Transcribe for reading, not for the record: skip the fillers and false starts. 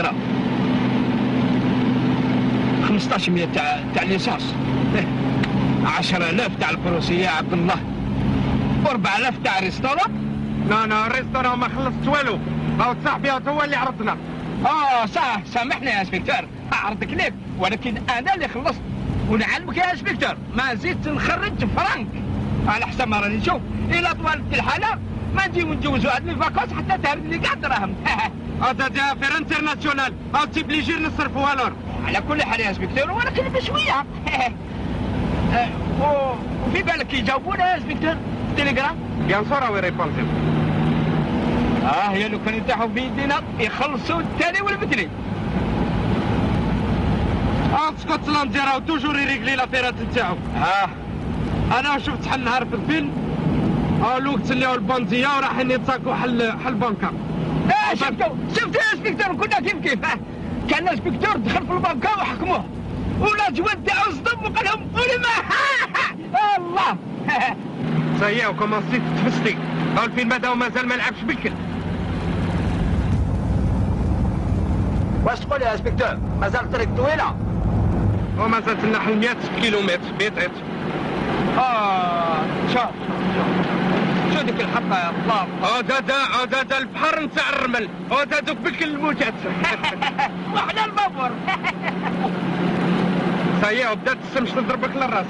غراف 1500 تاع ليسانس 10,000 تاع الكروسيه يا عبد الله و4000 تاع ريستورون. لا الريستوران ما خلصت والو، هاو صاحبي هو اللي عرضنا. صح، سامحني يا انسبكتور، عرضك ليك، ولكن انا اللي خلصت. ونعلمك يا انسبكتور ما زدت نخرج فرانك، على حسب ما راني نشوف. الى طوالت الحاله ما نجيو نجوزوا هاد الفاكونس حتى تهرب لي كاع دراهم. هذا افير انترناسيونال، هاو تيبليجي نصرفوا الور. على كل حال يا انسبكتور، ولكن بشويه. وفي بالك يجاوبونا يا انسبكتور في التليجرام؟ بيان سور وي ريبونتي. هي لو كانوا يتاحوا بيدينا يخلصوا التالي والمثلي. اسكتلاند راهو توجور يريغلي لافيرات نتاعو. انا شفت حل نهار في الفيلم، الوقت اللي هو البنديه ورايحين يتساكوا حل بنكه. شفتوا يا انسبكتور، كنا كيف كان الانسبكتور دخل في البنكه وحكموه، ولا جواد تاعو صدم وقال لهم قولي ما الله. صحيح وكومونسيت تفستي، الفيلم هذا ومازال ما لعبش بكل. واش تقول يا انسبكتور؟ مازال الطريق طويله ومازال لنا حل 100 كيلومتر بيتعت. شو ديك الحطه يا الله؟ هذا البحر نتاع الرمل، هذا دوك بكل الموجات. وحنا البابور. صحيح وبدات الشمس تضربك للراس.